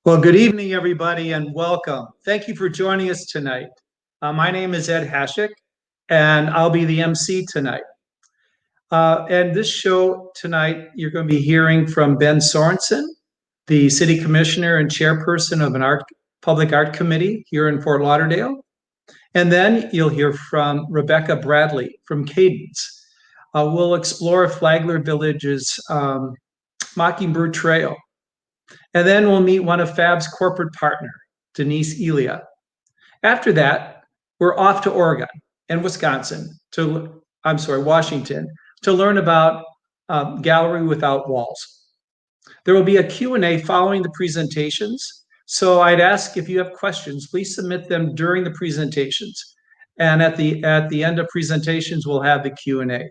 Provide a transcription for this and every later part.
Well, good evening, everybody, and welcome. Thank you for joining us tonight. My name is Ed Hashik, and I'll be the MC tonight. And this show tonight, you're going to be hearing from Ben Sorensen, the City Commissioner and Chairperson of an Public Art Committee here in Fort Lauderdale. And then you'll hear from Rebecca Bradley from Cadence. We'll explore Flagler Village's Mockingbird Trail. And then we'll meet one of FAB's corporate partner, Denise Elia. After that, we're off to Oregon and Washington, to learn about Gallery Without Walls. There will be a Q&A following the presentations. So I'd ask if you have questions, please submit them during the presentations. And at the end of presentations, we'll have the Q&A.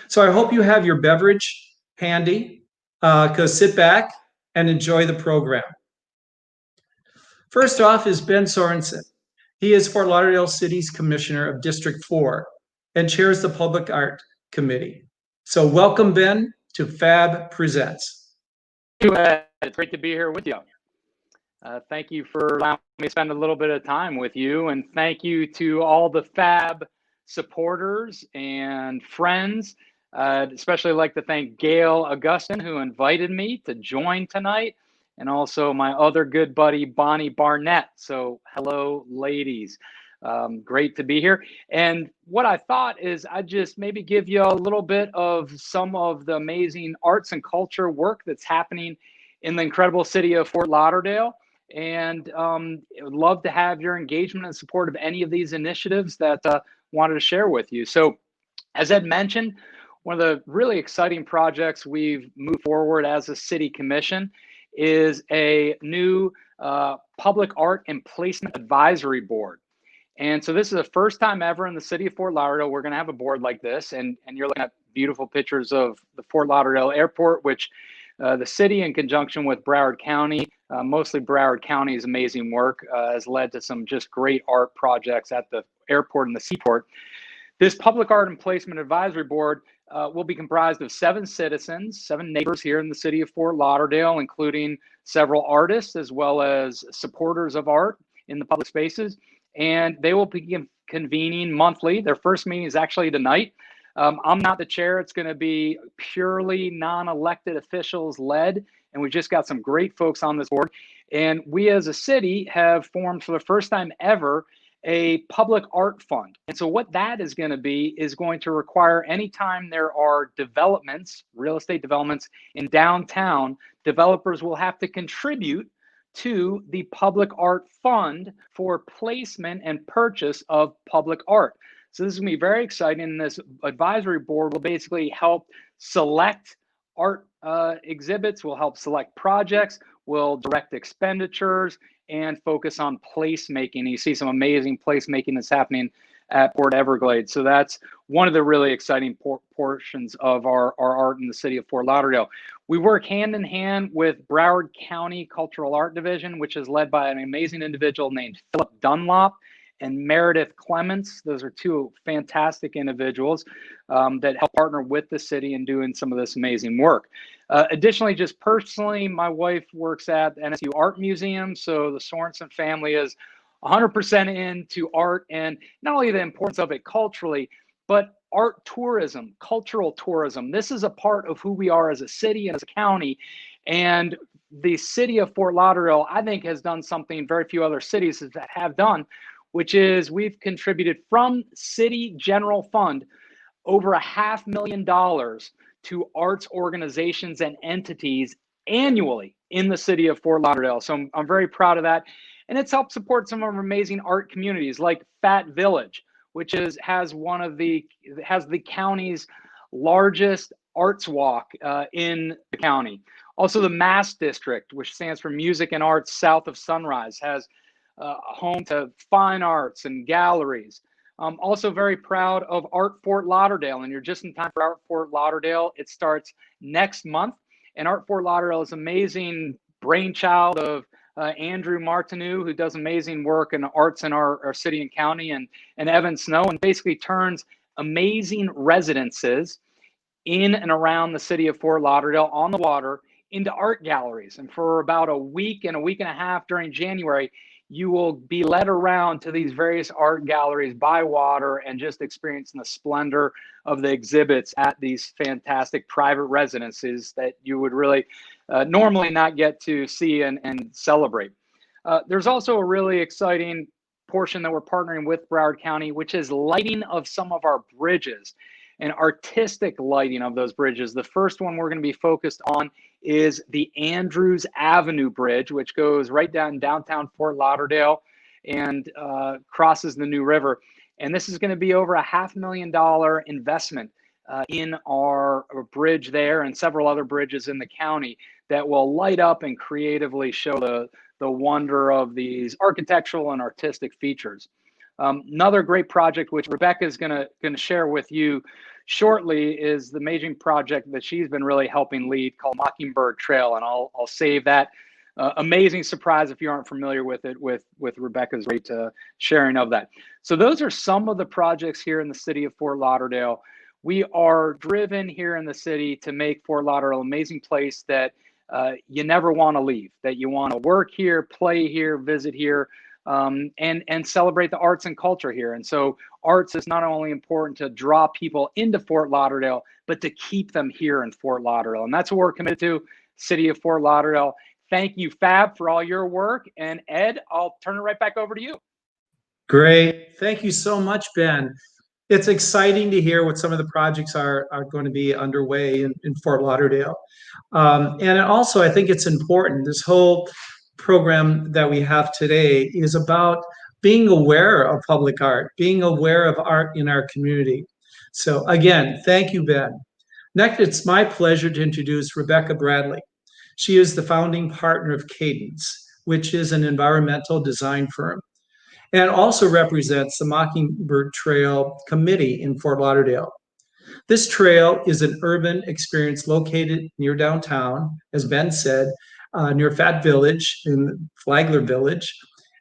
So I hope you have your beverage handy, because sit back and enjoy the program. First off is Ben Sorensen. He is Fort Lauderdale City's Commissioner of District 4 and chairs the Public Art Committee. So welcome, Ben, to FAB Presents. Thank you, Ed. It's great to be here with you. Thank you for allowing me to spend a little bit of time with you, and thank you to all the FAB supporters and friends. Especially like to thank Gail Augustin, who invited me to join tonight, and also my other good buddy, Bonnie Barnett. So hello, ladies. Great to be here. And what I thought is I'd just maybe give you a little bit of some of the amazing arts and culture work that's happening in the incredible city of Fort Lauderdale. And would love to have your engagement and support of any of these initiatives that wanted to share with you. So as Ed mentioned, one of the really exciting projects we've moved forward as a city commission is a new public art and placement advisory board. And so this is the first time ever in the city of Fort Lauderdale we're going to have a board like this. And you're looking at beautiful pictures of the Fort Lauderdale Airport, which the city, in conjunction with Broward County, mostly Broward County's amazing work, has led to some just great art projects at the airport and the seaport. This Public Art and Placement Advisory Board will be comprised of 7 citizens, 7 neighbors here in the city of Fort Lauderdale, including several artists as well as supporters of art in the public spaces. And they will be convening monthly. Their first meeting is actually tonight. I'm not the chair. It's going to be purely non-elected officials led. And we've just got some great folks on this board. And we as a city have formed for the first time ever a public art fund. And so what that is going to be is going to require anytime there are developments, real estate developments in downtown, developers will have to contribute to the public art fund for placement and purchase of public art. So this is going to be very exciting. And this advisory board will basically help select art exhibits, will help select projects, will direct expenditures, and focus on placemaking. You see some amazing placemaking that's happening at Port Everglades. So that's one of the really exciting portions of our art in the city of Fort Lauderdale. We work hand in hand with Broward County Cultural Art Division, which is led by an amazing individual named Philip Dunlop and Meredith Clements. Those are 2 fantastic individuals that help partner with the city in doing some of this amazing work. Additionally, just personally, my wife works at the NSU Art Museum, so the Sorensen family is 100% into art, and not only the importance of it culturally, but art tourism, cultural tourism. This is a part of who we are as a city and as a county. And the city of Fort Lauderdale, I think, has done something very few other cities that have done, which is we've contributed from city general fund over $500,000 to arts organizations and entities annually in the city of Fort Lauderdale. So I'm very proud of that. And it's helped support some of our amazing art communities like Fat Village, which has the county's largest arts walk in the county. Also the Mass District, which stands for Music and Arts South of Sunrise, has home to fine arts and galleries. I'm also very proud of Art Fort Lauderdale, and you're just in time for Art Fort Lauderdale. It starts next month, and Art Fort Lauderdale is an amazing brainchild of Andrew Martineau, who does amazing work in arts in our city and county, and Evan Snow, and basically turns amazing residences in and around the city of Fort Lauderdale on the water into art galleries. And for about a week and a half during January, you will be led around to these various art galleries by water and just experiencing the splendor of the exhibits at these fantastic private residences that you would really normally not get to see and celebrate. There's also a really exciting portion that we're partnering with Broward County, which is lighting of some of our bridges and artistic lighting of those bridges. The first one we're going to be focused on is the Andrews Avenue Bridge, which goes right down downtown Fort Lauderdale and crosses the New River. And this is going to be over a $500,000 investment in our bridge there and several other bridges in the county that will light up and creatively show the wonder of these architectural and artistic features. Another great project, which Rebecca is going to share with you shortly, is the amazing project that she's been really helping lead called Mockingbird Trail, and I'll save that amazing surprise if you aren't familiar with it with Rebecca's great sharing of that. So those are some of the projects here in the city of Fort Lauderdale. We are driven here in the city to make Fort Lauderdale an amazing place that you never want to leave, that you want to work here, play here, visit here, and celebrate the arts and culture here. And so arts is not only important to draw people into Fort Lauderdale, but to keep them here in Fort Lauderdale. And that's what we're committed to, City of Fort Lauderdale. Thank you, FAB, for all your work. And Ed, I'll turn it right back over to you. Great. Thank you so much, Ben. It's exciting to hear what some of the projects are going to be underway in Fort Lauderdale. And also, I think it's important, this whole program that we have today is about being aware of public art, being aware of art in our community. So again, thank you, Ben. Next, it's my pleasure to introduce Rebecca Bradley. She is the founding partner of Cadence, which is an environmental design firm, and also represents the Mockingbird Trail Committee in Fort Lauderdale. This trail is an urban experience located near downtown, as Ben said, near Fat Village in Flagler Village.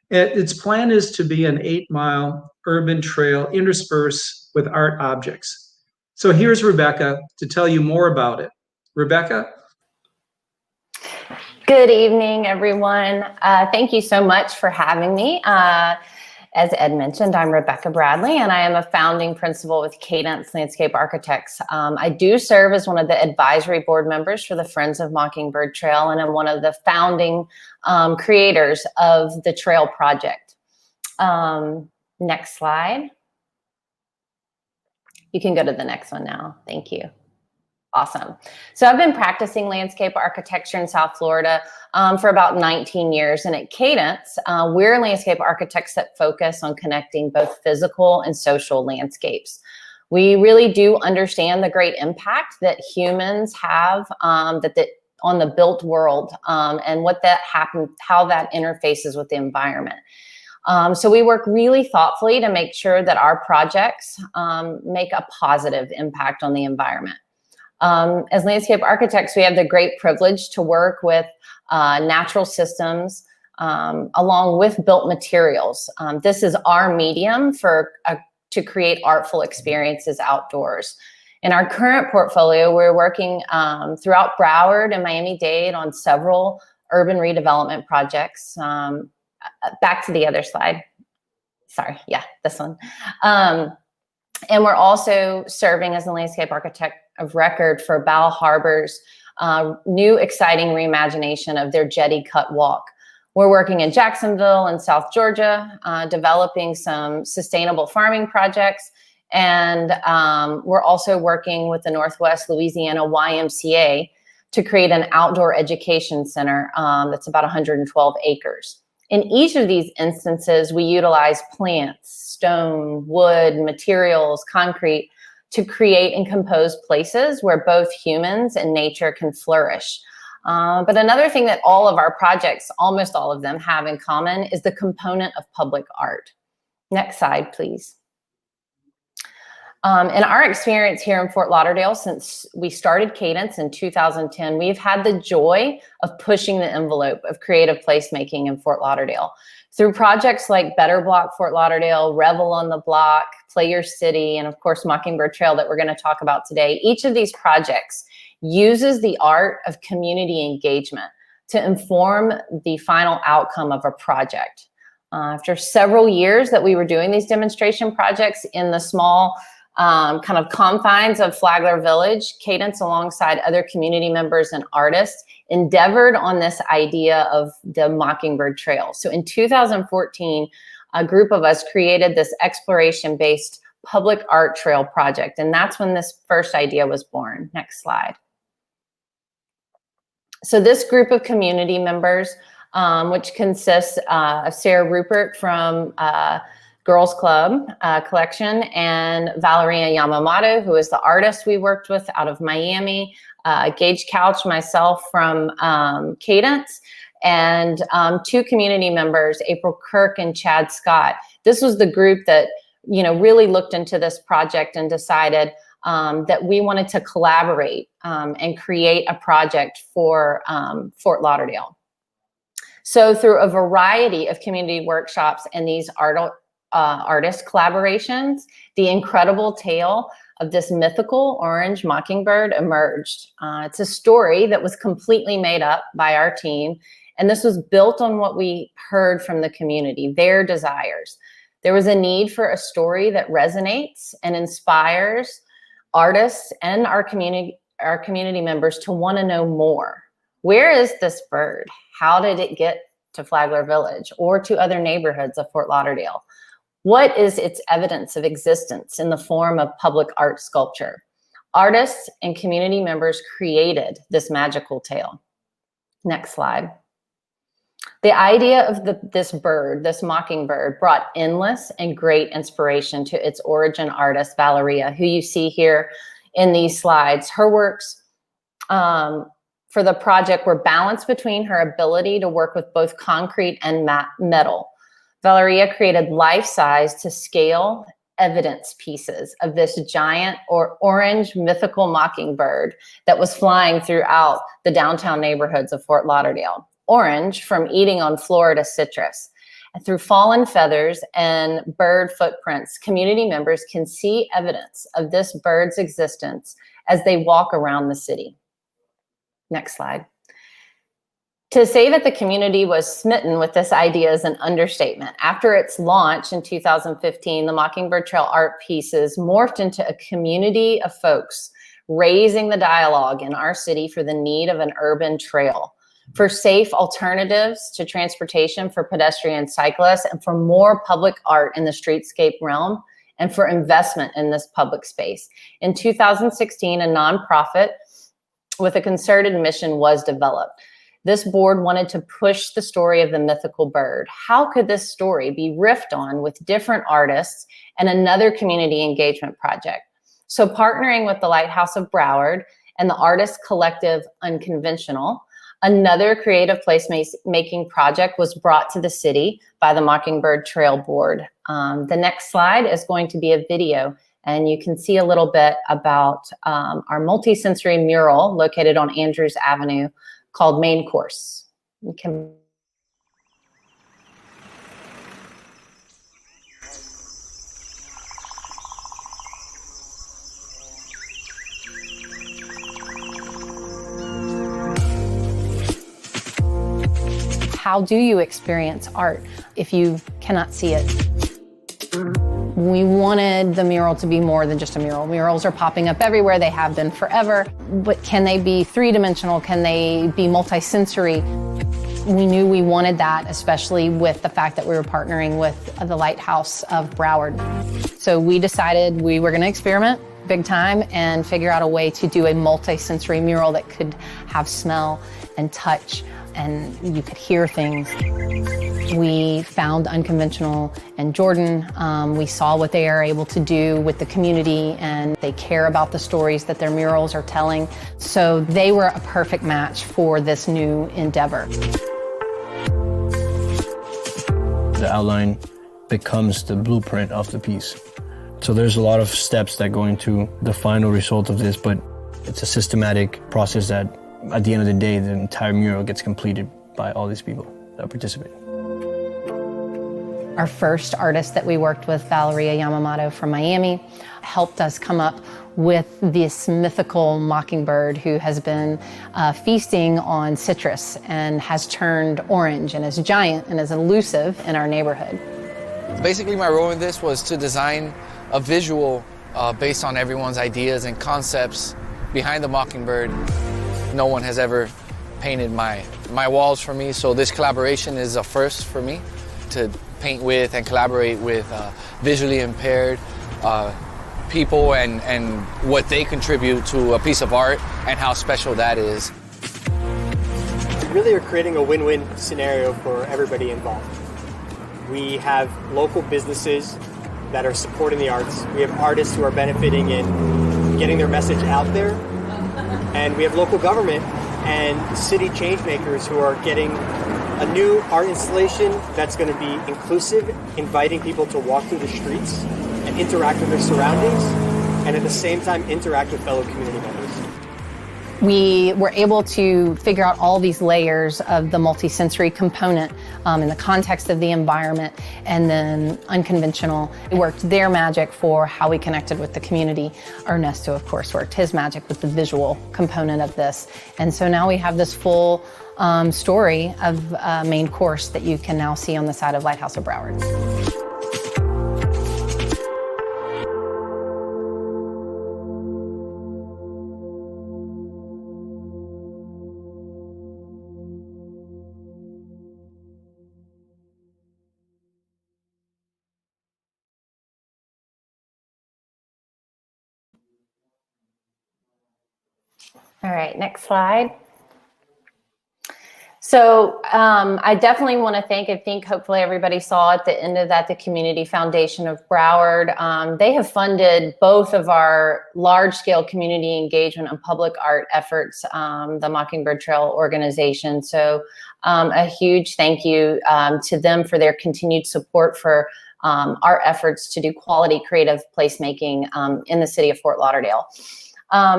Its plan is to be an 8-mile urban trail interspersed with art objects. So here's Rebecca to tell you more about it. Rebecca? Good evening, everyone. Thank you so much for having me. As Ed mentioned, I'm Rebecca Bradley, and I am a founding principal with Cadence Landscape Architects. I do serve as one of the advisory board members for the Friends of Mockingbird Trail, and I'm one of the founding creators of the trail project. Next slide. You can go to the next one now. Thank you. Awesome. So I've been practicing landscape architecture in South Florida for about 19 years. And at Cadence, we're landscape architects that focus on connecting both physical and social landscapes. We really do understand the great impact that humans have on the built world and what that happens, how that interfaces with the environment. So we work really thoughtfully to make sure that our projects make a positive impact on the environment. As landscape architects, we have the great privilege to work with natural systems along with built materials. This is our medium to create artful experiences outdoors. In our current portfolio, we're working throughout Broward and Miami-Dade on several urban redevelopment projects. Back to the other slide. Sorry, yeah, this one. And we're also serving as the landscape architect of record for Bal Harbor's new exciting reimagination of their jetty cut walk. We're working in Jacksonville and South Georgia, developing some sustainable farming projects. And we're also working with the Northwest Louisiana YMCA to create an outdoor education center that's about 112 acres. In each of these instances, we utilize plants, stone, wood, materials, concrete to create and compose places where both humans and nature can flourish. But another thing that all of our projects, almost all of them, have in common is the component of public art. Next slide, please. In our experience here in Fort Lauderdale, since we started Cadence in 2010, we've had the joy of pushing the envelope of creative placemaking in Fort Lauderdale. Through projects like Better Block Fort Lauderdale, Revel on the Block, Play Your City, and of course, Mockingbird Trail that we're going to talk about today, each of these projects uses the art of community engagement to inform the final outcome of a project. After several years that we were doing these demonstration projects in the small kind of confines of Flagler Village, Cadence, alongside other community members and artists, endeavored on this idea of the Mockingbird Trail. So in 2014, a group of us created this exploration-based public art trail project, and that's when this first idea was born. Next slide. So this group of community members, which consists of Sarah Rupert from Girls Club Collection, and Valeria Yamamoto, who is the artist we worked with out of Miami, Gage Couch, myself from Cadence, and two community members, April Kirk and Chad Scott. This was the group that, really looked into this project and decided that we wanted to collaborate and create a project for Fort Lauderdale. So through a variety of community workshops and these artist collaborations, the incredible tale of this mythical orange mockingbird emerged. It's a story that was completely made up by our team, and this was built on what we heard from the community, their desires. There was a need for a story that resonates and inspires artists and our community members to want to know more. Where is this bird? How did it get to Flagler Village or to other neighborhoods of Fort Lauderdale? What is its evidence of existence in the form of public art sculpture? Artists and community members created this magical tale. Next slide. The idea of this bird, this mockingbird, brought endless and great inspiration to its origin artist, Valeria, who you see here in these slides. Her works for the project were balanced between her ability to work with both concrete and metal. Valeria created life-size to scale evidence pieces of this giant or orange mythical mockingbird that was flying throughout the downtown neighborhoods of Fort Lauderdale. Orange from eating on Florida citrus. And through fallen feathers and bird footprints, community members can see evidence of this bird's existence as they walk around the city. Next slide. To say that the community was smitten with this idea is an understatement. After its launch in 2015, the Mockingbird Trail art pieces morphed into a community of folks raising the dialogue in our city for the need of an urban trail, for safe alternatives to transportation for pedestrian cyclists, and for more public art in the streetscape realm, and for investment in this public space. In 2016, a nonprofit with a concerted mission was developed. This board wanted to push the story of the mythical bird. How could this story be riffed on with different artists and another community engagement project? So partnering with the Lighthouse of Broward and the artist collective Unconventional, another creative placemaking project was brought to the city by the Mockingbird Trail Board. The next slide is going to be a video, and you can see a little bit about our multisensory mural located on Andrews Avenue called Main Course. You can how do you experience art if you cannot see it? We wanted the mural to be more than just a mural. Murals are popping up everywhere. They have been forever. But can they be three-dimensional? Can they be multi-sensory? We knew we wanted that, especially with the fact that we were partnering with the Lighthouse of Broward. So we decided we were going to experiment big time and figure out a way to do a multi-sensory mural that could have smell and touch, and you could hear things. We found Unconventional and Jordan. We saw what they are able to do with the community, and they care about the stories that their murals are telling. So they were a perfect match for this new endeavor. The outline becomes the blueprint of the piece. So there's a lot of steps that go into the final result of this, but it's a systematic process that at the end of the day, the entire mural gets completed by all these people that participate. Our first artist that we worked with, Valeria Yamamoto from Miami, helped us come up with this mythical mockingbird who has been feasting on citrus and has turned orange and is giant and is elusive in our neighborhood. Basically, my role in this was to design a visual based on everyone's ideas and concepts behind the mockingbird. No one has ever painted my walls for me, so this collaboration is a first for me to paint with and collaborate with visually impaired people and what they contribute to a piece of art and how special that is. Really are creating a win-win scenario for everybody involved. We have local businesses that are supporting the arts. We have artists who are benefiting in getting their message out there. And we have local government and city change makers who are getting a new art installation that's going to be inclusive, inviting people to walk through the streets and interact with their surroundings, and at the same time interact with fellow community members. We were able to figure out all these layers of the multisensory component in the context of the environment, and then unconventional. It worked their magic for how we connected with the community. Ernesto, of course, worked his magic with the visual component of this. And so now we have this full story of main course that you can now see on the side of Lighthouse of Broward. All right, next slide. So I definitely want to thank, hopefully everybody saw at the end of that, the Community Foundation of Broward. They have funded both of our large-scale community engagement and public art efforts, the Mockingbird Trail organization. So a huge thank you to them for their continued support for our efforts to do quality creative placemaking in the city of Fort Lauderdale.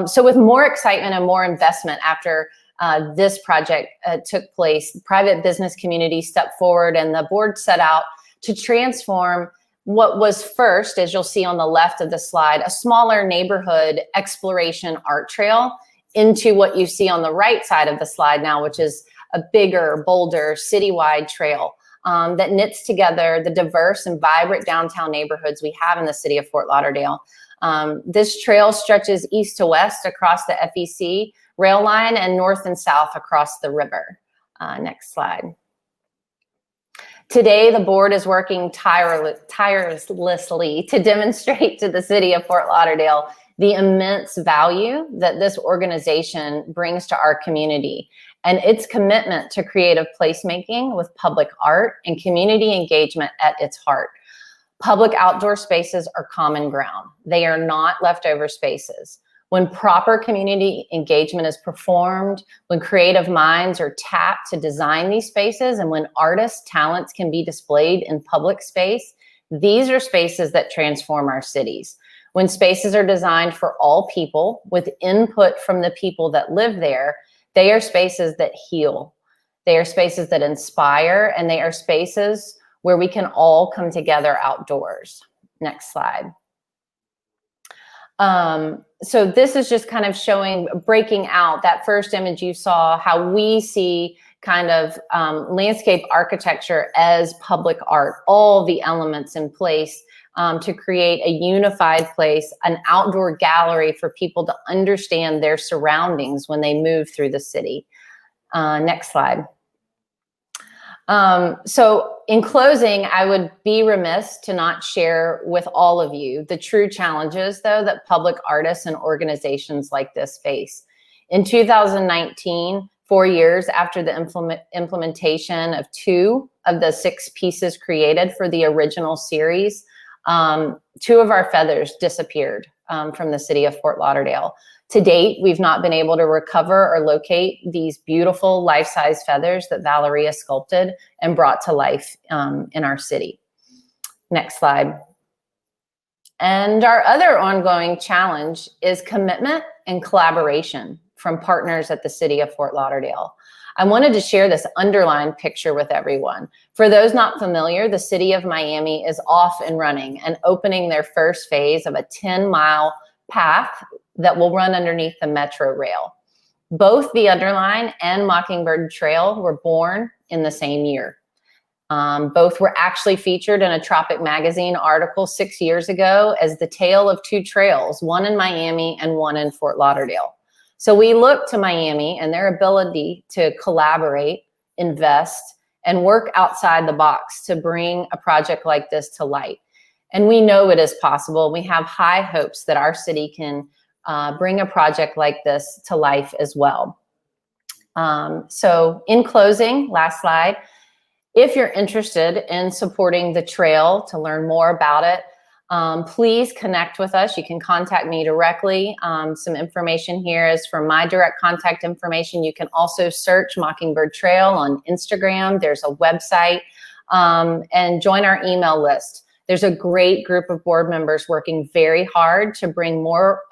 So with more excitement and more investment after this project took place, the private business community stepped forward and the board set out to transform what was first, as you'll see on the left of the slide, a smaller neighborhood exploration art trail into what you see on the right side of the slide now, which is a bigger, bolder, citywide trail that knits together the diverse and vibrant downtown neighborhoods we have in the city of Fort Lauderdale. This trail stretches east to west across the FEC rail line and north and south across the river. Next slide. Today, the board is working tirelessly to demonstrate to the city of Fort Lauderdale the immense value that this organization brings to our community and its commitment to creative placemaking with public art and community engagement at its heart. Public outdoor spaces are common ground. They are not leftover spaces. When proper community engagement is performed, when creative minds are tapped to design these spaces, and when artists' talents can be displayed in public space, these are spaces that transform our cities. When spaces are designed for all people with input from the people that live there, they are spaces that heal. They are spaces that inspire, and they are spaces where we can all come together outdoors. Next slide. So this is just kind of showing, breaking out that first image you saw, how we see kind of landscape architecture as public art, all the elements in place to create a unified place, an outdoor gallery for people to understand their surroundings when they move through the city. Next slide. So in closing, I would be remiss to not share with all of you the true challenges, though, that public artists and organizations like this face. In 2019, 4 years after the implementation of 2 of the 6 pieces created for the original series, 2 of our feathers disappeared from the city of Fort Lauderdale. To date, we've not been able to recover or locate these beautiful life-size feathers that Valeria sculpted and brought to life in our city. Next slide. And our other ongoing challenge is commitment and collaboration from partners at the City of Fort Lauderdale. I wanted to share this underlined picture with everyone. For those not familiar, the City of Miami is off and running and opening their first phase of a 10-mile path that will run underneath the Metro Rail. Both the Underline and Mockingbird Trail were born in the same year. Both were actually featured in a Tropic Magazine article 6 years ago as the tale of two trails, one in Miami and one in Fort Lauderdale. So we look to Miami and their ability to collaborate, invest, and work outside the box to bring a project like this to light. And we know it is possible. We have high hopes that our city can bring a project like this to life as well. So in closing, last slide, if you're interested in supporting the trail to learn more about it, please connect with us. You can contact me directly. Some information here is for my direct contact information. You can also search Mockingbird Trail on Instagram. There's a website, and join our email list. There's a great group of board members working very hard to bring more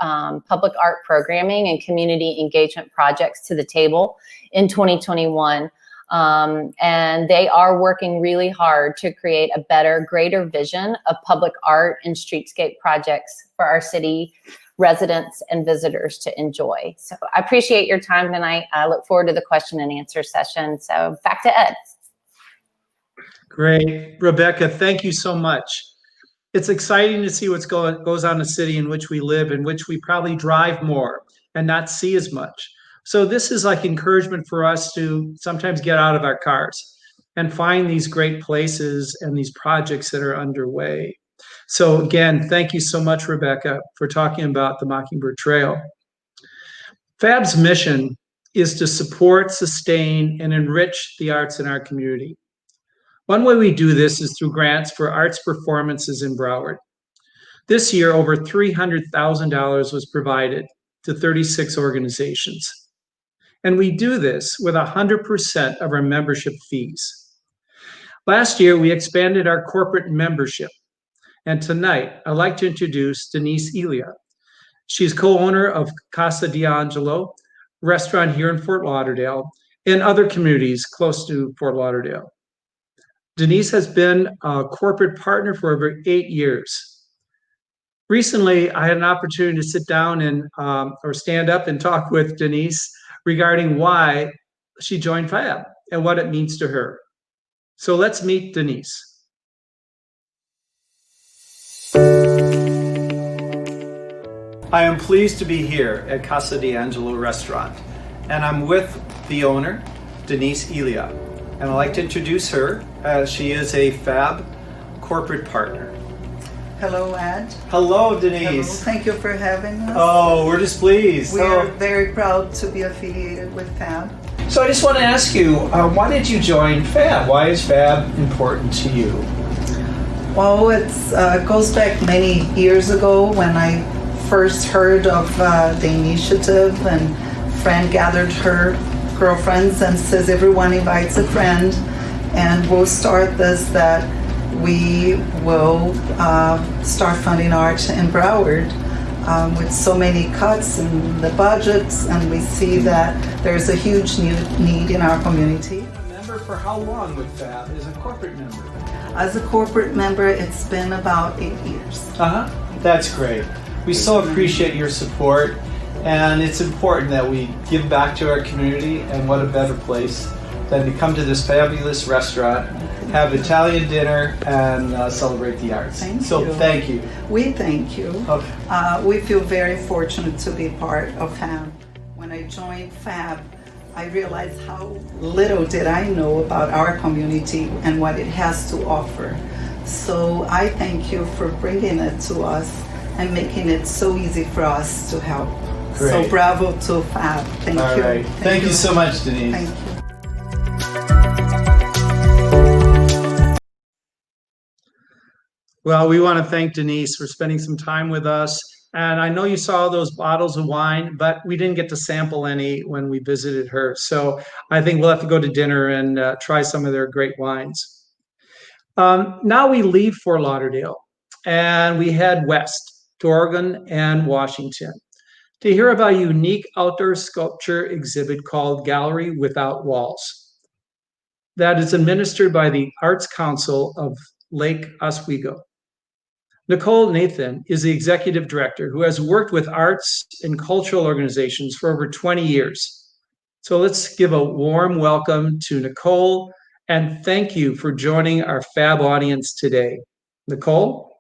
public art programming and community engagement projects to the table in 2021. And they are working really hard to create a better, greater vision of public art and streetscape projects for our city residents and visitors to enjoy. So I appreciate your time tonight. I look forward to the question and answer session. So back to Ed. Great. Rebecca, thank you so much. It's exciting to see what goes on in the city in which we live, in which we probably drive more and not see as much. So this is like encouragement for us to sometimes get out of our cars and find these great places and these projects that are underway. So again, thank you so much, Rebecca, for talking about the Mockingbird Trail. FAB's mission is to support, sustain, and enrich the arts in our community. One way we do this is through grants for arts performances in Broward. This year, over $300,000 was provided to 36 organizations. And we do this with 100% of our membership fees. Last year, we expanded our corporate membership. And tonight, I'd like to introduce Denise Elia. She's co-owner of Casa D'Angelo, restaurant here in Fort Lauderdale, and other communities close to Fort Lauderdale. Denise has been a corporate partner for over 8 years. Recently, I had an opportunity to sit down and or stand up and talk with Denise regarding why she joined FAB and what it means to her. So let's meet Denise. I am pleased to be here at Casa D'Angelo restaurant, and I'm with the owner, Denise Elia. And I'd like to introduce her as she is a FAB corporate partner. Hello, Ed. Hello, Denise. Hello. Thank you for having us. Oh, we're just pleased. We are very proud to be affiliated with FAB. So I just want to ask you, why did you join FAB? Why is FAB important to you? Well, it goes back many years ago when I first heard of the initiative, and a friend gathered her girlfriends and says everyone invites a friend, and we'll start this, that we will start funding art in Broward with so many cuts in the budgets, and we see that there's a huge need in our community. A member for how long with FAB as a corporate member? As a corporate member, it's been about 8 years. That's great. We so appreciate your support, and it's important that we give back to our community, and what a better place than to come to this fabulous restaurant, have Italian dinner, and celebrate the arts. Thank you. We thank you. Okay. We feel very fortunate to be part of FAB. When I joined FAB, I realized how little did I know about our community and what it has to offer. So I thank you for bringing it to us and making it so easy for us to help. Great. So bravo to FAB. Thank you. All right. Thank you so much, Denise. Thank you. Well, we want to thank Denise for spending some time with us. And I know you saw those bottles of wine, but we didn't get to sample any when we visited her. So I think we'll have to go to dinner and try some of their great wines. Now we leave Fort Lauderdale and we head west to Oregon and Washington to hear about a unique outdoor sculpture exhibit called Gallery Without Walls that is administered by the Arts Council of Lake Oswego. Nicole Nathan is the executive director who has worked with arts and cultural organizations for over 20 years. So let's give a warm welcome to Nicole and thank you for joining our FAB audience today. Nicole?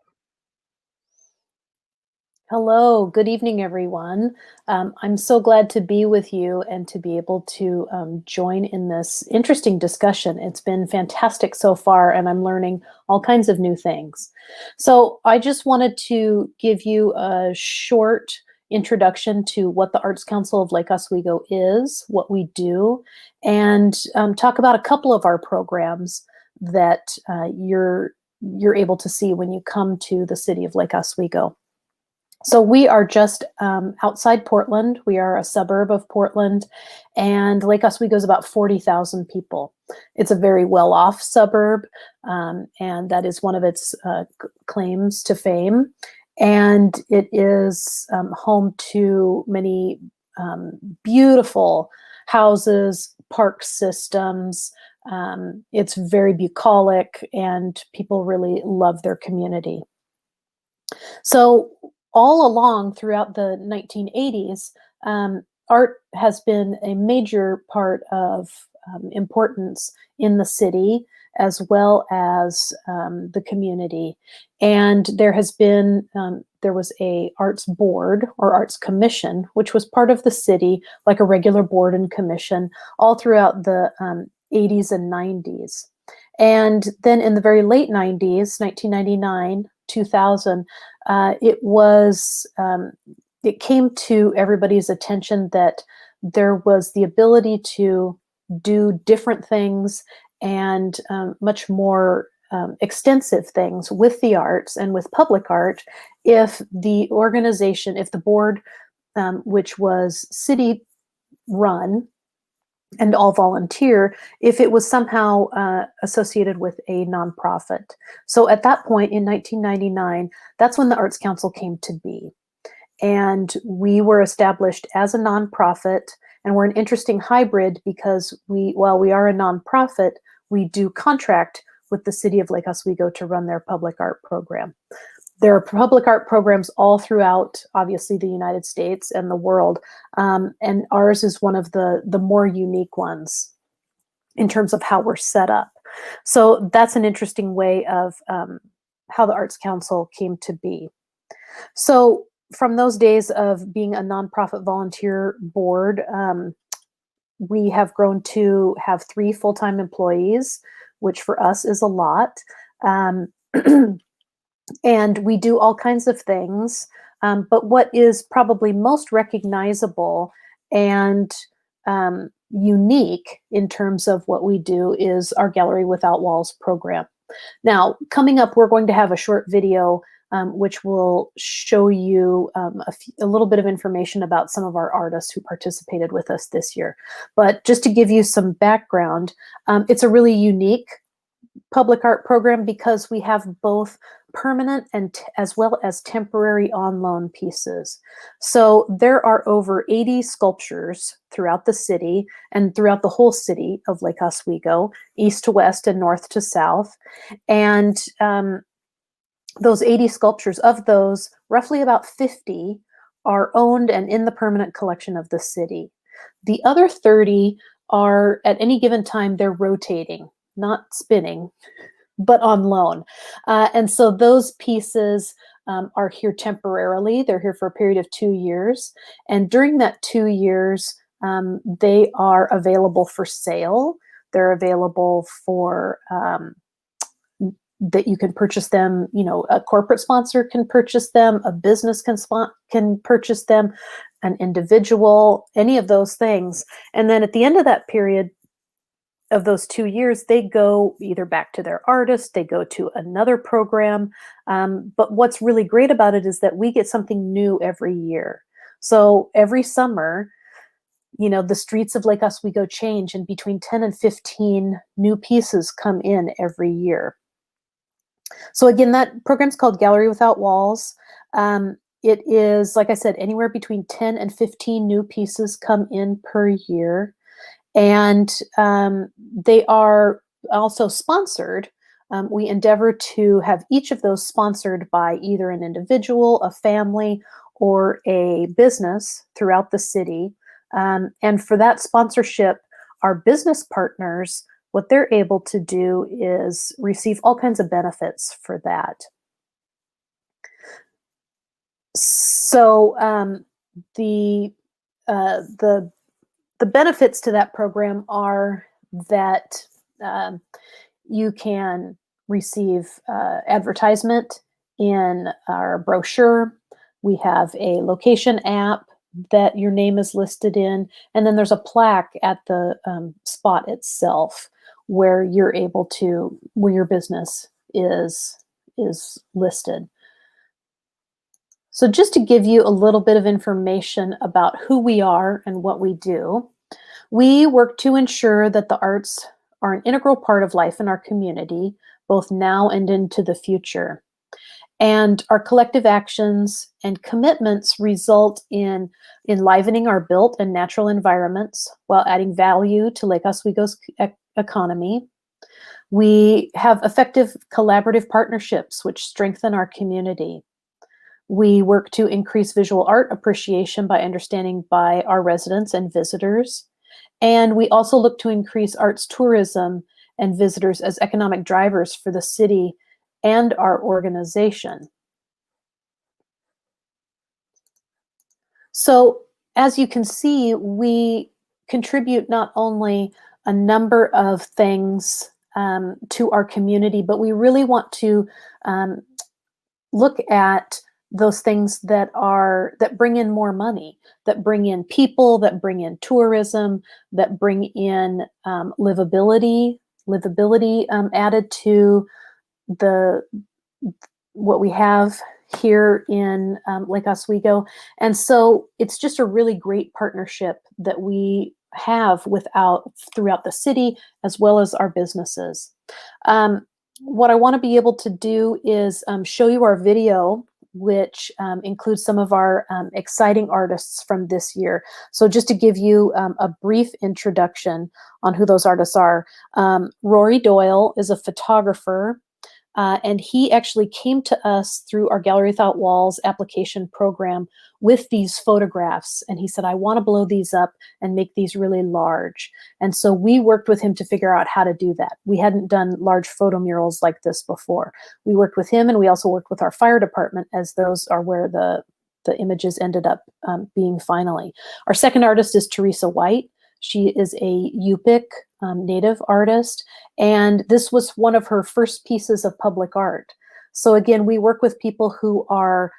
Hello, good evening, everyone. I'm so glad to be with you and to be able to join in this interesting discussion. It's been fantastic so far, and I'm learning all kinds of new things. So I just wanted to give you a short introduction to what the Arts Council of Lake Oswego is, what we do, and talk about a couple of our programs that you're able to see when you come to the city of Lake Oswego. So we are just outside Portland. We are a suburb of Portland, and Lake Oswego is about 40,000 people. It's a very well-off suburb, and that is one of its claims to fame. And it is home to many beautiful houses, park systems. It's very bucolic, and people really love their community. So all along throughout the 1980s, art has been a major part of importance in the city as well as the community. And there has been, there was a arts board or arts commission, which was part of the city, like a regular board and commission, all throughout the 80s and 90s. And then in the very late 90s, 1999, 2000, it came to everybody's attention that there was the ability to do different things and much more extensive things with the arts and with public art if the organization, if the board, which was city run and all volunteer, if it was somehow associated with a nonprofit. So at that point in 1999, that's when the Arts Council came to be. And we were established as a nonprofit, and we're an interesting hybrid because while we are a nonprofit, we do contract with the city of Lake Oswego to run their public art program. There are public art programs all throughout, obviously, the United States and the world, and ours is one of the more unique ones in terms of how we're set up. So that's an interesting way of how the Arts Council came to be. So from those days of being a nonprofit volunteer board, we have grown to have 3 full-time employees, which for us is a lot. And we do all kinds of things, but what is probably most recognizable and unique in terms of what we do is our Gallery Without Walls program. Now, coming up, we're going to have a short video which will show you a little bit of information about some of our artists who participated with us this year. But just to give you some background, it's a really unique public art program because we have both permanent and as well as temporary on loan pieces. So there are over 80 sculptures throughout the city and throughout the whole city of Lake Oswego, east to west and north to south. And those 80 sculptures, of those, roughly about 50 are owned and in the permanent collection of the city. The other 30 are, at any given time, they're rotating, not spinning, but on loan. And so those pieces are here temporarily. They're here for a period of 2 years. And during that 2 years, they are available for sale. They're available for that you can purchase them. You know, a corporate sponsor can purchase them, a business can purchase them, an individual, any of those things. And then at the end of that period of those 2 years, they go either back to their artist, they go to another program. But what's really great about it is that we get something new every year. So every summer, you know, the streets of Lake Oswego change, and between 10 and 15 new pieces come in every year. So again, that program's called Gallery Without Walls. It is, like I said, anywhere between 10 and 15 new pieces come in per year. And they are also sponsored. We endeavor to have each of those sponsored by either an individual, a family, or a business throughout the city. And for that sponsorship, our business partners, what they're able to do is receive all kinds of benefits for that. So the benefits to that program are that you can receive advertisement in our brochure. We have a location app that your name is listed in, and then there's a plaque at the spot itself where you're able to, where your business is listed. So just to give you a little bit of information about who we are and what we do, we work to ensure that the arts are an integral part of life in our community, both now and into the future. And our collective actions and commitments result in enlivening our built and natural environments while adding value to Lake Oswego's economy. We have effective collaborative partnerships which strengthen our community. We work to increase visual art appreciation by understanding by our residents and visitors. And we also look to increase arts tourism and visitors as economic drivers for the city and our organization. So as you can see, we contribute not only a number of things to our community, but we really want to look at those things that bring in more money, that bring in people, that bring in tourism, that bring in livability added to what we have here in Lake Oswego. And so it's just a really great partnership that we have throughout the city as well as our businesses. What I want to be able to do is show you our video, which includes some of our exciting artists from this year. So just to give you a brief introduction on who those artists are, Rory Doyle is a photographer, and he actually came to us through our Gallery Without Walls application program with these photographs. And he said, I want to blow these up and make these really large. And so we worked with him to figure out how to do that. We hadn't done large photo murals like this before. We worked with him, and we also worked with our fire department, as those are where the images ended up being finally. Our second artist is Teresa White. She is a Yupik native artist, and this was one of her first pieces of public art. So again, we work with people who are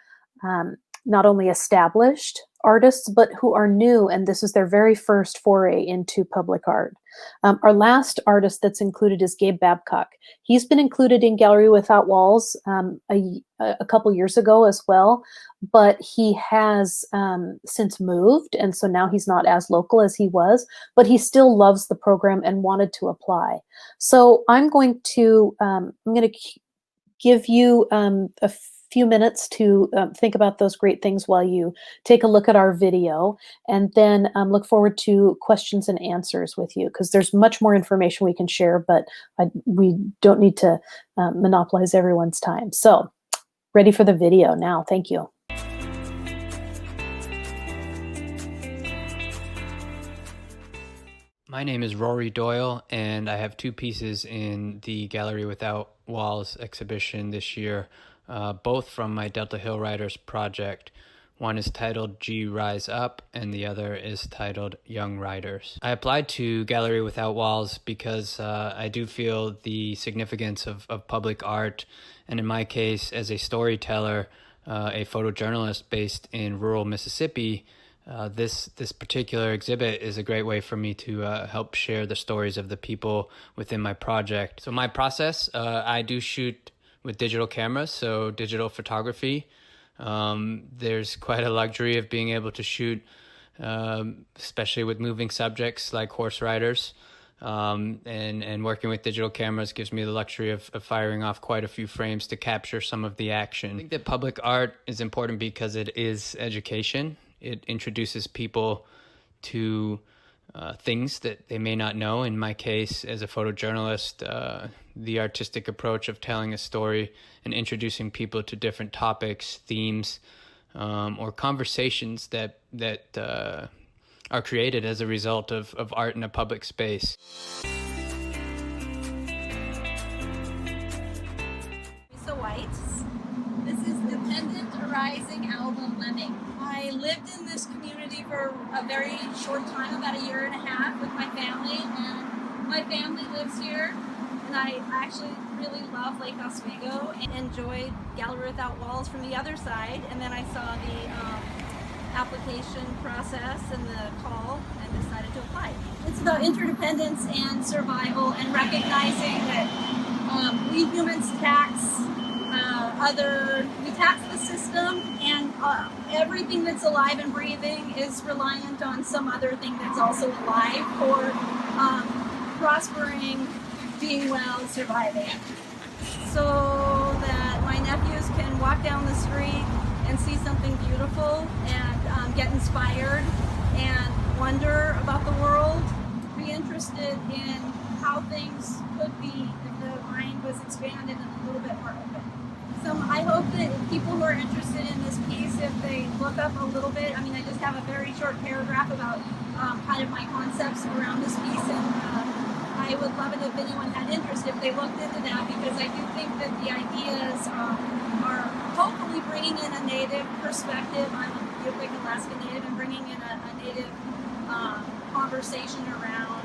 not only established artists, but who are new, and this is their very first foray into public art. Our last artist that's included is Gabe Babcock. He's been included in Gallery Without Walls a couple years ago as well, but he has since moved, and so now he's not as local as he was, but he still loves the program and wanted to apply. So I'm going to give you a few minutes to think about those great things while you take a look at our video, and then look forward to questions and answers with you, because there's much more information we can share, but we don't need to monopolize everyone's time. So ready for the video now. Thank you. My name is Rory Doyle, and I have two pieces in the Gallery Without Walls exhibition this year, both from my Delta Hill Riders project. One is titled G Rise Up, and the other is titled Young Riders. I applied to Gallery Without Walls because I do feel the significance of public art, and in my case, as a storyteller, a photojournalist based in rural Mississippi, this particular exhibit is a great way for me to help share the stories of the people within my project. So my process, I do shoot with digital cameras, so digital photography. There's quite a luxury of being able to shoot, especially with moving subjects like horse riders. and working with digital cameras gives me the luxury of firing off quite a few frames to capture some of the action. I think that public art is important because it is education. It introduces people to things that they may not know. In my case, as a photojournalist, the artistic approach of telling a story and introducing people to different topics, themes, or conversations that are created as a result of art in a public space. Lisa White. This is the Pendant Arising album Lemming. I lived in this community for a very short time, about a year and a half, with my family, and my family lives here. And I actually really love Lake Oswego and enjoyed Gallery Without Walls from the other side. And then I saw the application process and the call and decided to apply. It's about interdependence and survival and recognizing that we humans we tax the system, and everything that's alive and breathing is reliant on some other thing that's also alive for prospering, being well, surviving. So that my nephews can walk down the street and see something beautiful and get inspired and wonder about the world, be interested in how things could be if the mind was expanded and a little bit more open. So I hope that people who are interested in this piece, if they look up a little bit, I just have a very short paragraph about kind of my concepts around this piece, and I would love it if anyone had interest if they looked into that, because I do think that the ideas are hopefully bringing in a native perspective. I'm a Yupik Alaska Native, and bringing in a native conversation around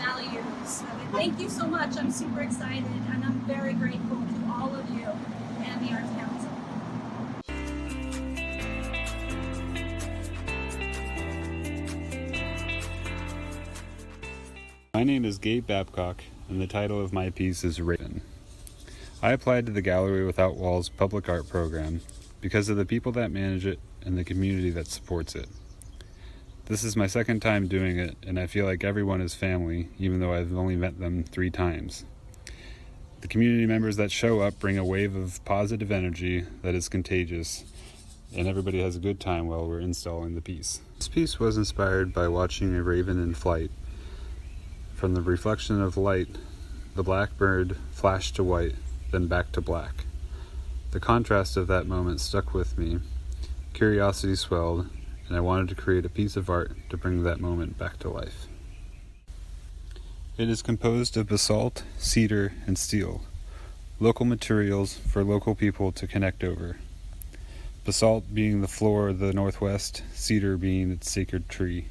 values. Thank you so much. I'm super excited, and I'm very grateful to all of you and the Arts Council. My name is Gabe Babcock, and the title of my piece is Raven. I applied to the Gallery Without Walls public art program because of the people that manage it and the community that supports it. This is my second time doing it, and I feel like everyone is family, even though I've only met them 3 times. The community members that show up bring a wave of positive energy that is contagious, and everybody has a good time while we're installing the piece. This piece was inspired by watching a raven in flight. From the reflection of light, the black bird flashed to white, then back to black. The contrast of that moment stuck with me. Curiosity swelled, and I wanted to create a piece of art to bring that moment back to life. It is composed of basalt, cedar, and steel, local materials for local people to connect over. Basalt being the floor of the Northwest, cedar being its sacred tree.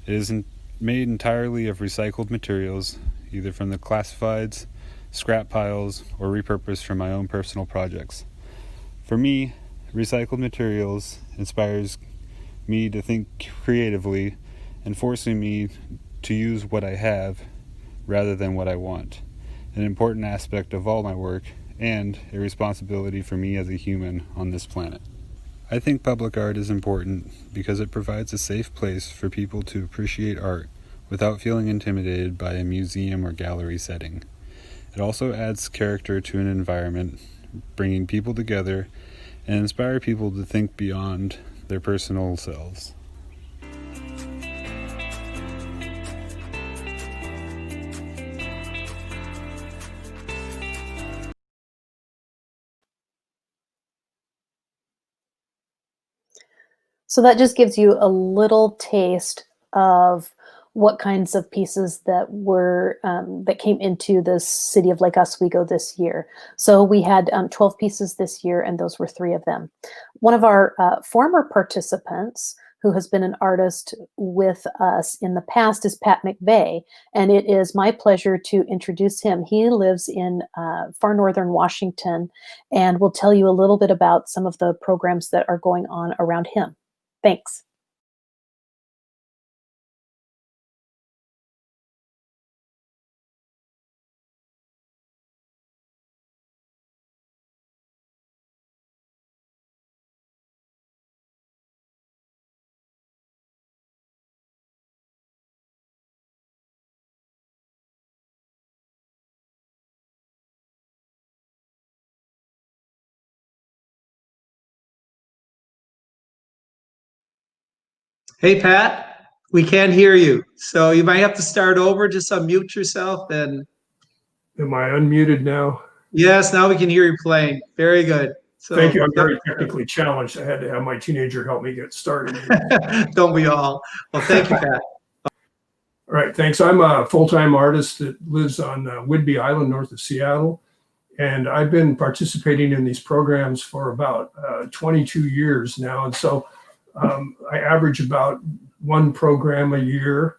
It is made entirely of recycled materials, either from the classifieds, scrap piles, or repurposed from my own personal projects. For me, recycled materials inspires me to think creatively and forcing me to use what I have rather than what I want, an important aspect of all my work and a responsibility for me as a human on this planet. I think public art is important because it provides a safe place for people to appreciate art without feeling intimidated by a museum or gallery setting. It also adds character to an environment, bringing people together and inspire people to think beyond their personal selves. So that just gives you a little taste of what kinds of pieces that were that came into the city of Lake Oswego this year. So we had 12 pieces this year, and those were 3 of them. One of our former participants, who has been an artist with us in the past, is Pat McVay, and it is my pleasure to introduce him. He lives in far northern Washington, and will tell you a little bit about some of the programs that are going on around him. Thanks. Hey, Pat, we can't hear you. So you might have to start over. Just unmute yourself. And Am I unmuted now? yes, now we can hear you playing. Very good. So Thank you. I'm very technically challenged. I had to have my teenager help me get started. don't we all? Well, thank you, Pat. All right, thanks. I'm a full-time artist that lives on Whidbey Island, north of Seattle. And I've been participating in these programs for about 22 years now. And so I average about one program a year.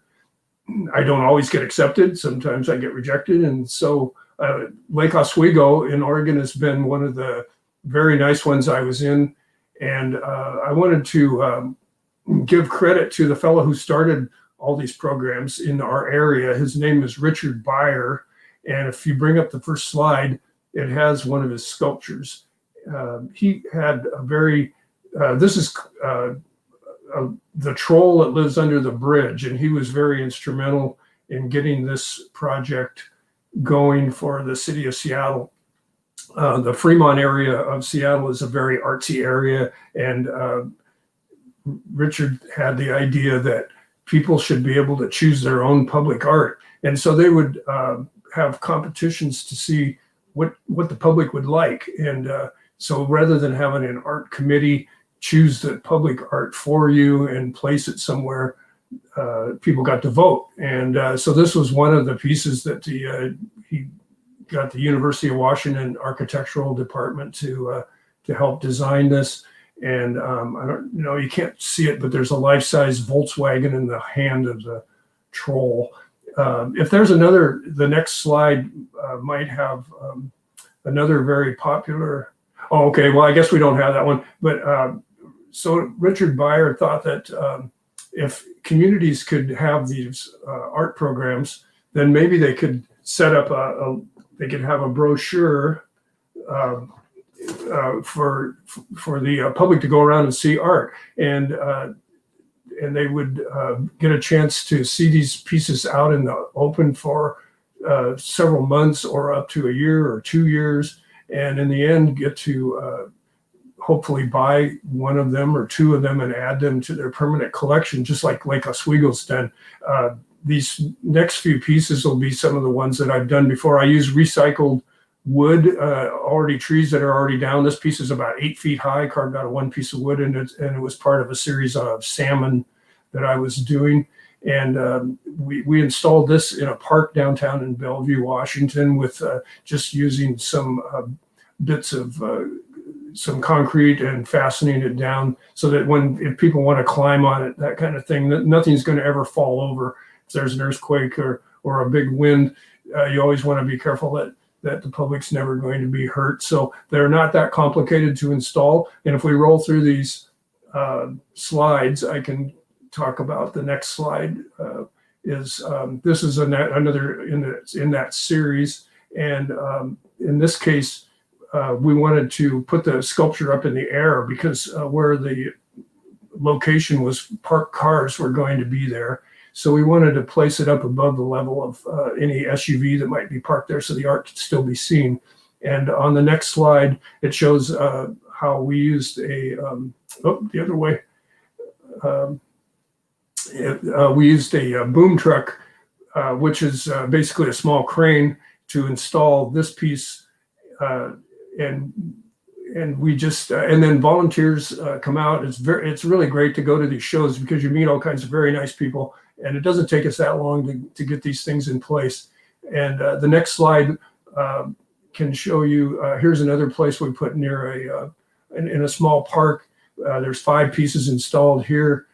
I don't always get accepted. Sometimes I get rejected. And so Lake Oswego in Oregon has been one of the very nice ones I was in. And I wanted to give credit to the fellow who started all these programs in our area. His name is Richard Byer. And if you bring up the first slide, it has one of his sculptures. He had a very, this is the troll that lives under the bridge. And he was very instrumental in getting this project going for the city of Seattle. The Fremont area of Seattle is a very artsy area. And Richard had the idea that people should be able to choose their own public art. And so they would have competitions to see what the public would like. And so rather than having an art committee choose the public art for you and place it somewhere, people got to vote. And so this was one of the pieces that he got the University of Washington Architectural Department to help design this. And I don't know, you can't see it, but there's a life-size Volkswagen in the hand of the troll. If there's another, the next slide might have another very popular, oh, okay, well, I guess we don't have that one. But so Richard Byer thought that if communities could have these art programs, then maybe they could set up they could have a brochure for the public to go around and see art, and they would get a chance to see these pieces out in the open for several months or up to a year or 2 years, and in the end get to hopefully buy one of them or two of them and add them to their permanent collection, just like Lake Oswego's done. These next few pieces will be some of the ones that I've done before. I use recycled wood, already trees that are already down. This piece is about 8 feet high, carved out of one piece of wood, and it was part of a series of salmon that I was doing. And we installed this in a park downtown in Bellevue, Washington, with just using some bits of some concrete and fastening it down so that if people want to climb on it, that kind of thing, nothing's going to ever fall over. If there's an earthquake or a big wind, you always want to be careful that the public's never going to be hurt. So they're not that complicated to install. And if we roll through these slides, I can talk about the next slide. This is another in that series. And in this case, we wanted to put the sculpture up in the air because where the location was, parked cars were going to be there. So we wanted to place it up above the level of any SUV that might be parked there so the art could still be seen. And on the next slide, it shows how we used the other way. We used a boom truck, which is basically a small crane, to install this piece. And we just and then volunteers come out. It's really great to go to these shows because you meet all kinds of very nice people, and it doesn't take us that long to get these things in place. And the next slide can show you. Here's another place we put near in a small park. There's 5 pieces installed here.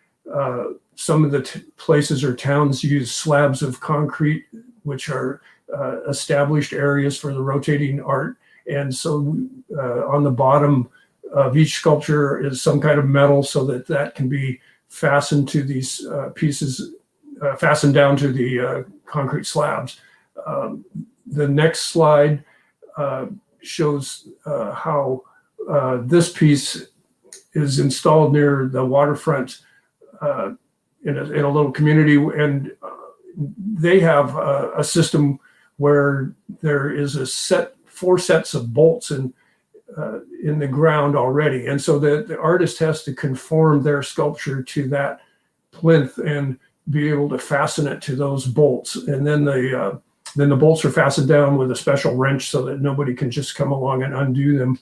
Some of the places or towns use slabs of concrete, which are established areas for the rotating art. And so on the bottom of each sculpture is some kind of metal so that can be fastened to these pieces, fastened down to the concrete slabs. The next slide shows how this piece is installed near the waterfront in a little community. And they have a system where there is 4 sets of bolts in the ground already. And so the artist has to conform their sculpture to that plinth and be able to fasten it to those bolts. And then the bolts are fastened down with a special wrench so that nobody can just come along and undo them.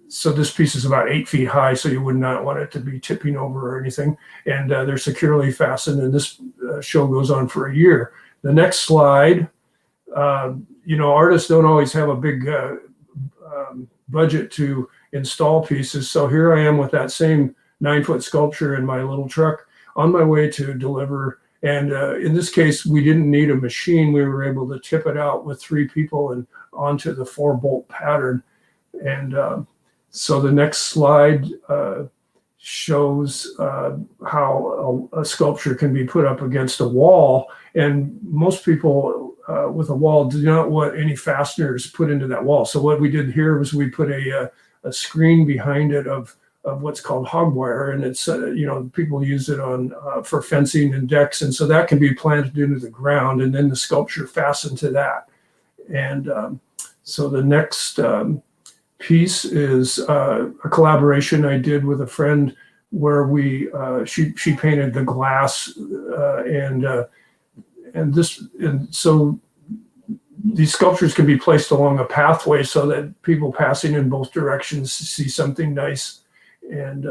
So this piece is about 8 feet high, so you would not want it to be tipping over or anything. And they're securely fastened, and this show goes on for a year. The next slide, artists don't always have a big budget to install pieces. So here I am with that same 9-foot sculpture in my little truck on my way to deliver. And in this case, we didn't need a machine. We were able to tip it out with 3 people and onto the 4-bolt pattern. And so the next slide shows how a sculpture can be put up against a wall. And most people with a wall do not want any fasteners put into that wall. So what we did here was we put a screen behind it of what's called hog wire, and it's people use it on for fencing and decks, and so that can be planted into the ground, and then the sculpture fastened to that. And so the next piece is a collaboration I did with a friend where she painted the glass and so these sculptures can be placed along a pathway so that people passing in both directions see something nice. And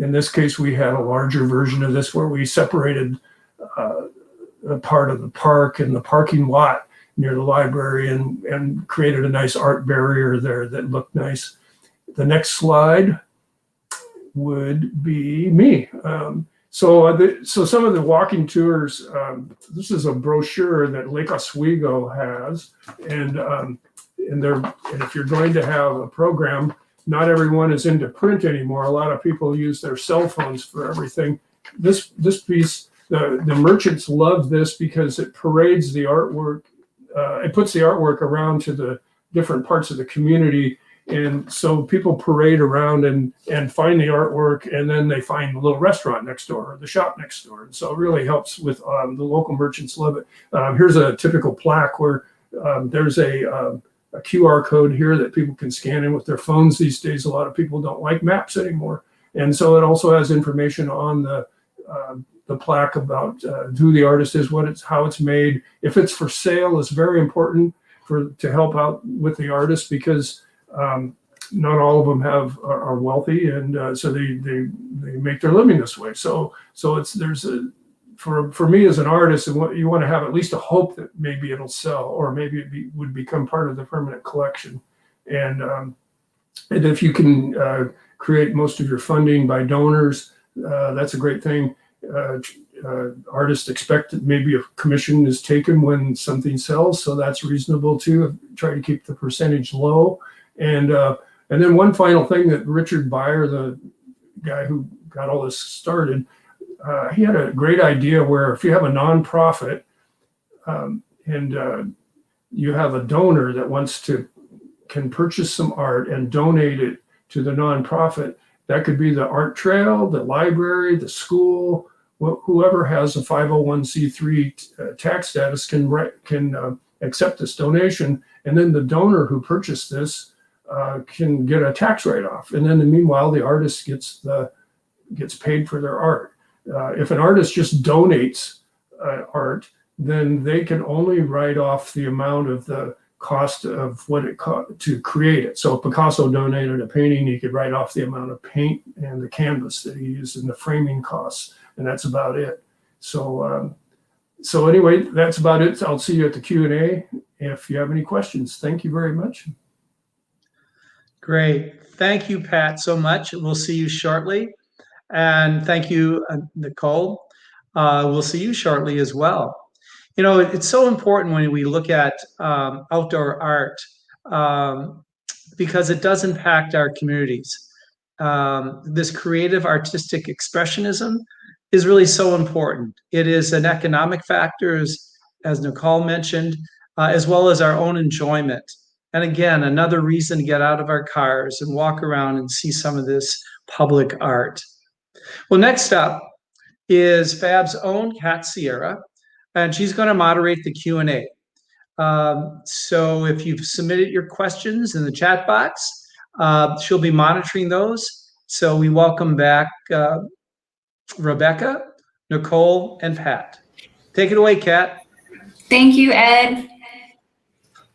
in this case, we had a larger version of this where we separated a part of the park and the parking lot near the library and created a nice art barrier there that looked nice. The next slide would be me. So some of the walking tours, this is a brochure that Lake Oswego has, and if you're going to have a program, not everyone is into print anymore. A lot of people use their cell phones for everything. This piece, the merchants love this because it parades the artwork. It puts the artwork around to the different parts of the community. And so people parade around and find the artwork, and then they find the little restaurant next door or the shop next door. And so it really helps with the local merchants love it. Here's a typical plaque where there's a QR code here that people can scan in with their phones these days. A lot of people don't like maps anymore. And so it also has information on the plaque about who the artist is, how it's made. If it's for sale, it's very important to help out with the artist because not all of them are wealthy, and so they make their living this way. So for me as an artist, and you want to have at least a hope that maybe it'll sell, or maybe it would become part of the permanent collection. And if you can create most of your funding by donors, that's a great thing. Artists expect that maybe a commission is taken when something sells, so that's reasonable too. Try to keep the percentage low. And then one final thing that Richard Beyer, the guy who got all this started, he had a great idea where if you have a nonprofit and you have a donor that can purchase some art and donate it to the nonprofit, that could be the art trail, the library, the school, whoever has a 501c3 tax status can accept this donation, and then the donor who purchased this can get a tax write-off, and then meanwhile the artist gets paid for their art. If an artist just donates art, then they can only write off the amount of the cost of what it cost to create it. So if Picasso donated a painting, he could write off the amount of paint and the canvas that he used and the framing costs, and that's about it. So anyway, that's about it. I'll see you at the Q&A if you have any questions. Thank you very much. Great. Thank you, Pat, so much. We'll see you shortly. And thank you, Nicole. We'll see you shortly as well. It's so important when we look at outdoor art because it does impact our communities. This creative artistic expressionism is really so important. It is an economic factor, as Nicole mentioned, as well as our own enjoyment. And again, another reason to get out of our cars and walk around and see some of this public art. Well, next up is FAB's own Kat Sierra, and she's going to moderate the Q&A. So if you've submitted your questions in the chat box, she'll be monitoring those. So we welcome back Rebecca, Nicole, and Pat. Take it away, Kat. Thank you, Ed.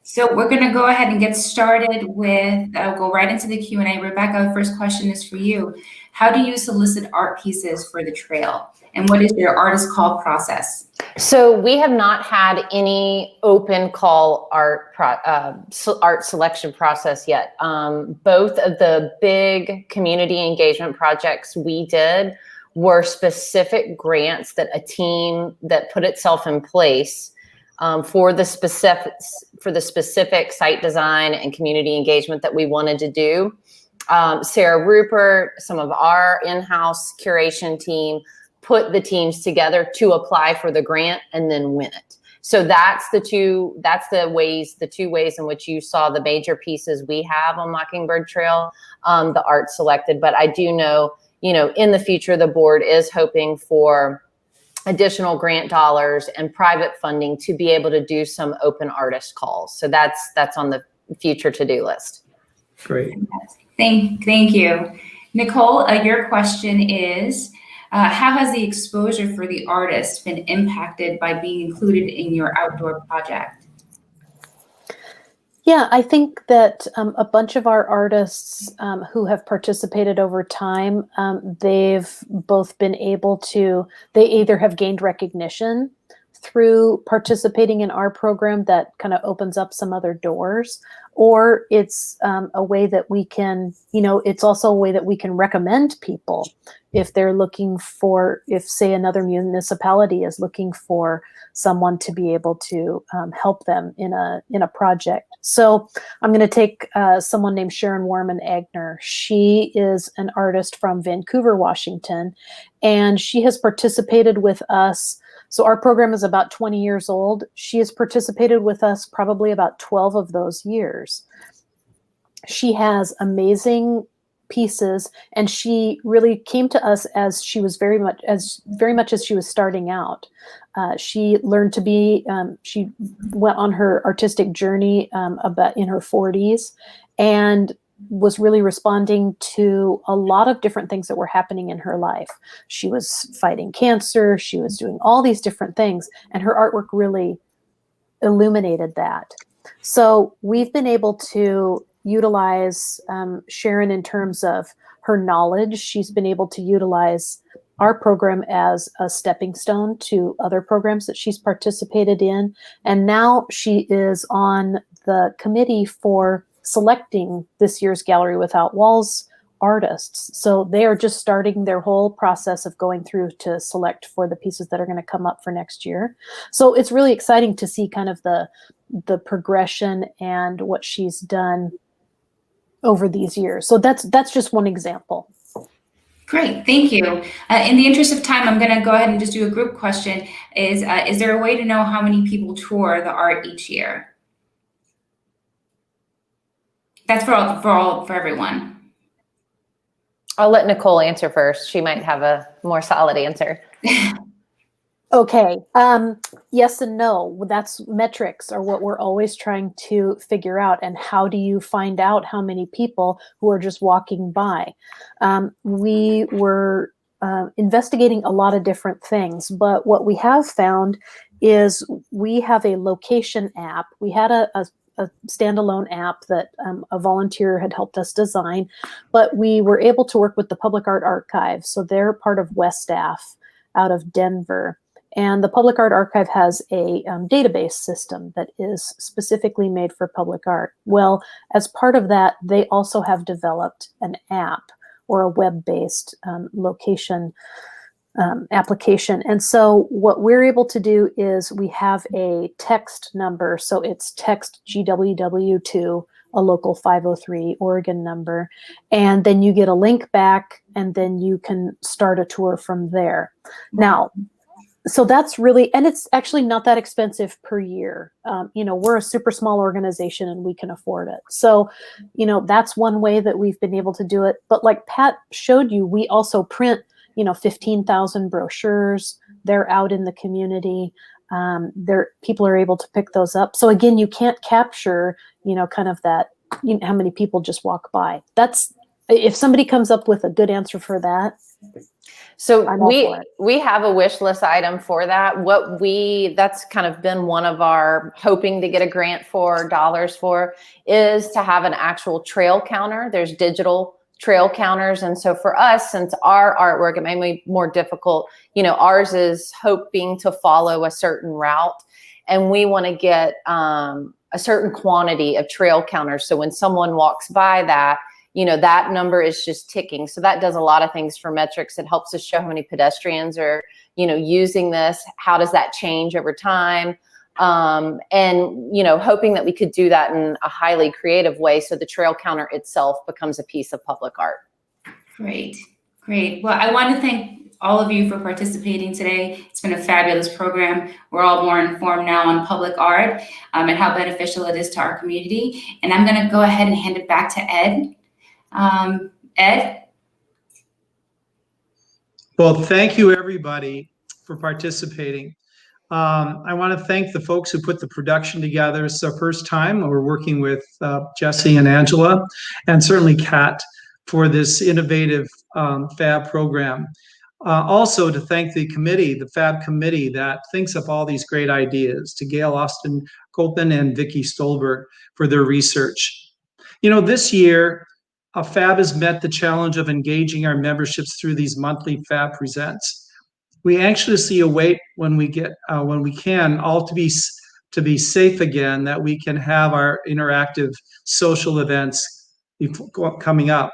So we're going to go ahead and get started with, go right into the Q&A. Rebecca, the first question is for you. How do you solicit art pieces for the trail? And what is your artist call process? So we have not had any open call art selection process yet. Both of the big community engagement projects we did were specific grants that a team that put itself in place for the specific site design and community engagement that we wanted to do. Sarah Rupert, some of our in-house curation team, put the teams together to apply for the grant and then win it. So that's the two ways in which you saw the major pieces we have on Mockingbird Trail, the art selected. But I do know, in the future, the board is hoping for additional grant dollars and private funding to be able to do some open artist calls. So that's on the future to-do list. Great. Thank you. Nicole, your question is, how has the exposure for the artist been impacted by being included in your outdoor project? Yeah, I think that a bunch of our artists who have participated over time, they've both been able to, they either have gained recognition through participating in our program that kind of opens up some other doors, or it's a way that we can, it's also a way that we can recommend people if they're looking for, if say another municipality is looking for someone to be able to help them in a project. So I'm going to take someone named Sharon Warman Agner. She is an artist from Vancouver, Washington, and she has participated with us. So our program is about 20 years old. She has participated with us probably about 12 of those years. She has amazing pieces, and she really came to us as she was very much as she was starting out. She learned to be, she went on her artistic journey about in her 40s and was really responding to a lot of different things that were happening in her life. She was fighting cancer, she was doing all these different things, and her artwork really illuminated that. So we've been able to utilize Sharon in terms of her knowledge. She's been able to utilize our program as a stepping stone to other programs that she's participated in. And now she is on the committee for selecting this year's Gallery Without Walls artists. So they are just starting their whole process of going through to select for the pieces that are going to come up for next year. So it's really exciting to see kind of the progression and what she's done over these years. So that's just one example. Great, thank you. In the interest of time, I'm going to go ahead and just do a group question. Is there a way to know how many people tour the art each year? That's for everyone. I'll let Nicole answer first. She might have a more solid answer. Okay. Yes and no. That's metrics are what we're always trying to figure out. And how do you find out how many people who are just walking by? We were investigating a lot of different things, but what we have found is we have a location app. We had a standalone app that a volunteer had helped us design, but we were able to work with the Public Art Archive. So they're part of WestAF out of Denver. And the Public Art Archive has a database system that is specifically made for public art. Well, as part of that, they also have developed an app or a web-based location application. And so what we're able to do is we have a text number. So it's text GWW to a local 503 Oregon number. And then you get a link back, and then you can start a tour from there. Now, so that's really, and it's actually not that expensive per year. We're a super small organization and we can afford it. So, that's one way that we've been able to do it. But like Pat showed you, we also print, 15,000 brochures. They're out in the community. People are able to pick those up. So again, you can't capture, kind of that, how many people just walk by. If somebody comes up with a good answer for that, So I'm all for it. we have a wish list item for that. That's kind of been one of our hoping to get a grant for dollars for, is to have an actual trail counter. There's digital trail counters. And so for us, since our artwork, it may be more difficult, ours is hoping to follow a certain route, and we want to get a certain quantity of trail counters. So when someone walks by that, that number is just ticking. So that does a lot of things for metrics. It helps us show how many pedestrians are, using this. How does that change over time? And, hoping that we could do that in a highly creative way, so the trail counter itself becomes a piece of public art. Great. Well, I want to thank all of you for participating today. It's been a fabulous program. We're all more informed now on public art and how beneficial it is to our community. And I'm going to go ahead and hand it back to Ed. Ed? Well, thank you, everybody, for participating. I want to thank the folks who put the production together. It's our first time. We're working with Jesse and Angela, and certainly Kat, for this innovative FAB program. Also to thank the committee, the FAB committee, that thinks up all these great ideas, to Gail Austin Copen and Vicki Stolberg for their research. This year, FAB has met the challenge of engaging our memberships through these monthly FAB Presents. We anxiously await when we can, all to be safe again, that we can have our interactive social events coming up.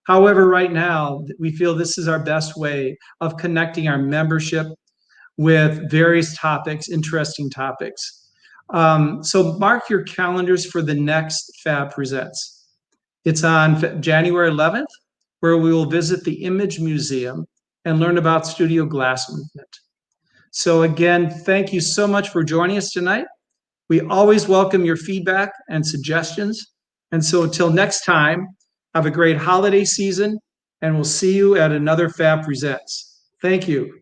However, right now, we feel this is our best way of connecting our membership with various topics, interesting topics. So mark your calendars for the next FAB Presents. It's on January 11th, where we will visit the Image Museum and learn about Studio Glass movement. So again, thank you so much for joining us tonight. We always welcome your feedback and suggestions. And so until next time, have a great holiday season, and we'll see you at another FAB Presents. Thank you.